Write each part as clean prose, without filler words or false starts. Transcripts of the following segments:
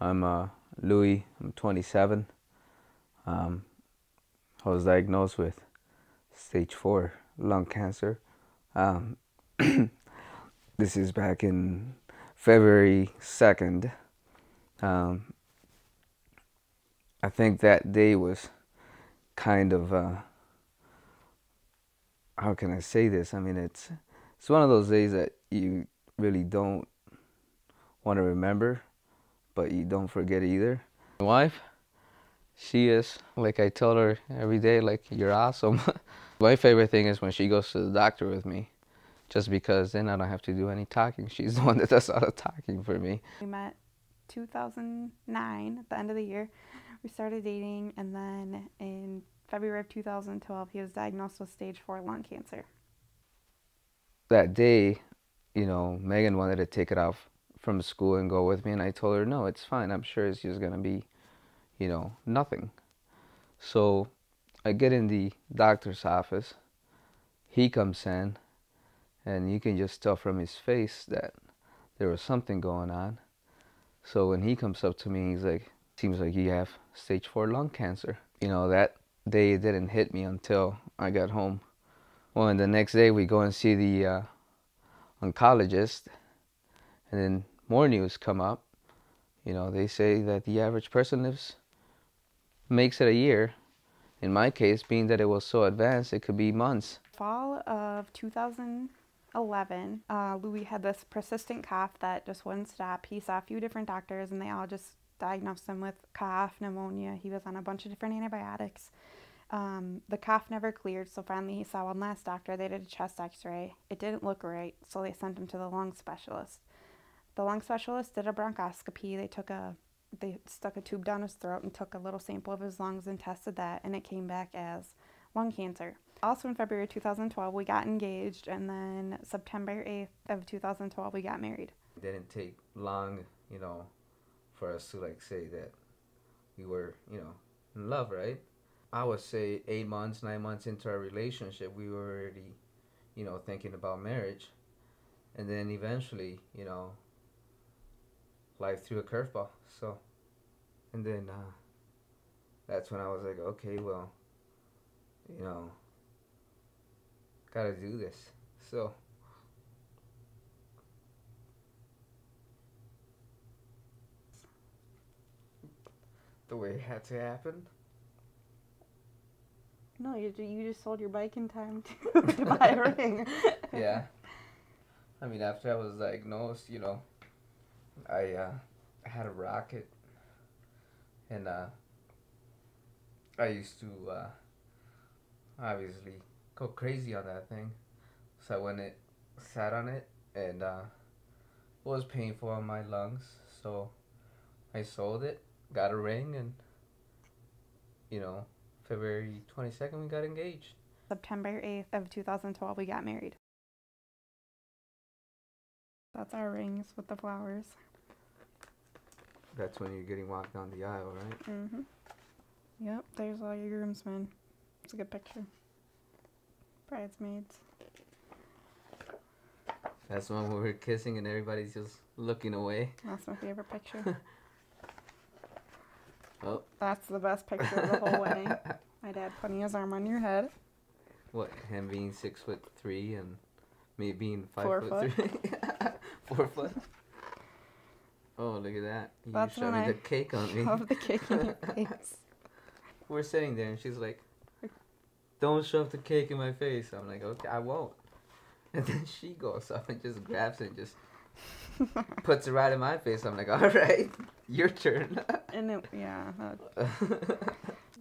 I'm Louie. I'm 27. Um, I was diagnosed with stage 4 lung cancer. Um, this is back in February 2nd. Um, I think that day was kind of, how can I say this? I mean, it's one of those days that you really don't want to remember, but you don't forget either. My wife, she is, like I tell her every day, like, you're awesome. My favorite thing is when she goes to the doctor with me, just because then I don't have to do any talking. She's the one that does all the talking for me. We met 2009 at the end of the year. We started dating, and then in February of 2012, he was diagnosed with stage 4 lung cancer. That day, Megan wanted to take it off from school and go with me, and I told her, no, it's fine. I'm sure it's just going to be, nothing. So I get in the doctor's office. He comes in, and you can just tell from his face that there was something going on. So when he comes up to me, he's like, seems like you have stage 4 lung cancer. That day it didn't hit me until I got home. Well, and the next day we go and see the oncologist, and then more news come up. They say that the average person makes it a year. In my case, being that it was so advanced, it could be months. Fall of 2011, Louis had this persistent cough that just wouldn't stop. He saw a few different doctors, and they all just diagnosed him with cough, pneumonia. He was on a bunch of different antibiotics. The cough never cleared, so finally he saw one last doctor. They did a chest x-ray. It didn't look right, so they sent him to the lung specialist. The lung specialist did a bronchoscopy. They stuck a tube down his throat and took a little sample of his lungs and tested that, and it came back as lung cancer. Also in February 2012, we got engaged, and then September 8th of 2012, we got married. It didn't take long, for us to say that we were, in love, right? I would say 8 months, 9 months into our relationship, we were already, thinking about marriage. And then eventually, life threw a curveball. So, and then that's when I was like, okay, well, gotta do this. So, the way it had to happen. No, you just sold your bike in time to buy a ring. Yeah. I mean, after I was diagnosed, I had a rocket, and I used to obviously go crazy on that thing. So when it sat on it, and it was painful on my lungs, so I sold it, got a ring, and February 22nd we got engaged. September 8th of 2012, we got married. That's our rings with the flowers. That's when you're getting walked down the aisle, right? Mm-hmm. Yep, there's all your groomsmen. It's a good picture. Bridesmaids. That's when we were kissing and everybody's just looking away. That's my favorite picture. Oh. That's the best picture of the whole wedding. My dad putting his arm on your head. What, him being 6'3" and me being 4 foot. 5'3"? 4 foot? Oh, look at that. You That's shoved when the cake on me. Shove the cake in your face. We're sitting there and she's like, don't shove the cake in my face. I'm like, okay, I won't. And then she goes up and just grabs it and just puts it right in my face. I'm like, all right, your turn. And it, yeah.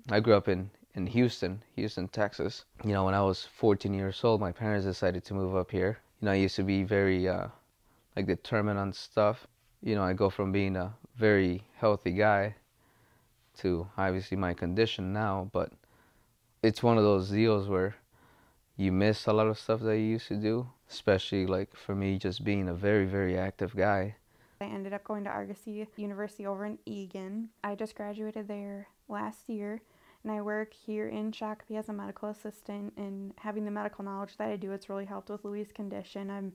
I grew up in Houston, Texas. When I was 14 years old, my parents decided to move up here. I used to be very determined on stuff. I go from being a very healthy guy to obviously my condition now, but it's one of those deals where you miss a lot of stuff that you used to do, especially for me just being a very, very active guy. I ended up going to Argosy University over in Eagan. I just graduated there last year, and I work here in Shakopee as a medical assistant, and having the medical knowledge that I do, it's really helped with Louie's condition. I'm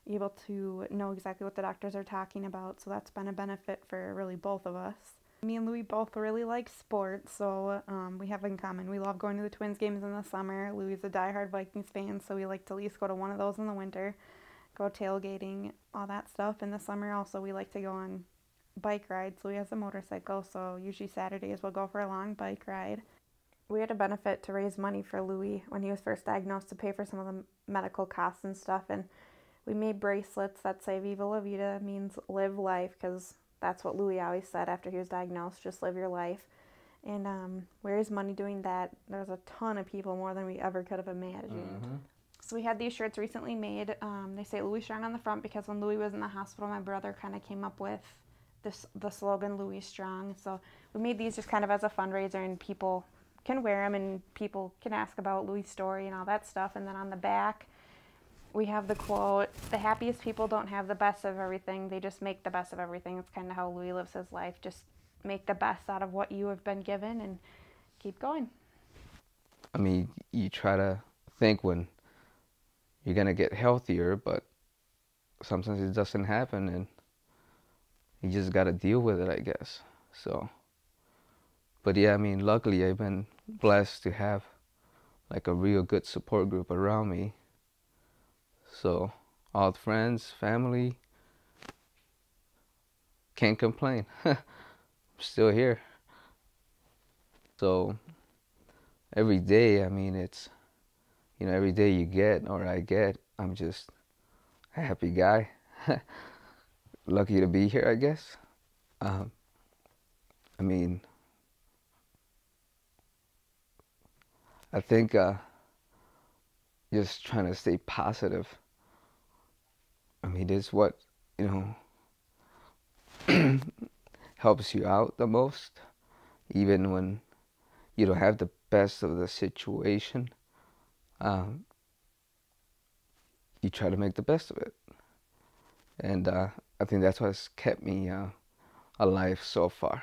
able to know exactly what the doctors are talking about. So that's been a benefit for really both of us. Me and Louie both really like sports, so we have in common. We love going to the Twins games in the summer. Louie's a diehard Vikings fan, so we like to at least go to one of those in the winter, go tailgating, all that stuff. In the summer, also, we like to go on bike rides. Louie has a motorcycle, so usually Saturdays we'll go for a long bike ride. We had a benefit to raise money for Louie when he was first diagnosed to pay for some of the medical costs and stuff, and we made bracelets that say Viva, Vida, means live life, because that's what Louie always said after he was diagnosed, just live your life. And we raised money doing that. There's a ton of people, more than we ever could have imagined. Mm-hmm. So we had these shirts recently made. They say Louie Strong on the front because when Louie was in the hospital, my brother kind of came up with the slogan Louie Strong. So we made these just kind of as a fundraiser, and people can wear them, and people can ask about Louie's story and all that stuff. And then on the back, we have the quote, the happiest people don't have the best of everything, they just make the best of everything. It's kind of how Louie lives his life. Just make the best out of what you have been given and keep going. I mean, you try to think when you're gonna get healthier, but sometimes it doesn't happen, and you just gotta deal with it, I guess. So, but yeah, I mean, luckily I've been blessed to have like a real good support group around me. So, all the friends, family, can't complain. I'm still here. So, every day, I mean, it's, every day you get, or I get, I'm just a happy guy. Lucky to be here, I guess. Um, I mean, I think just trying to stay positive. I mean, it's what, you know, helps you out the most, even when you don't have the best of the situation. Um, you try to make the best of it. And I think that's what's kept me alive so far.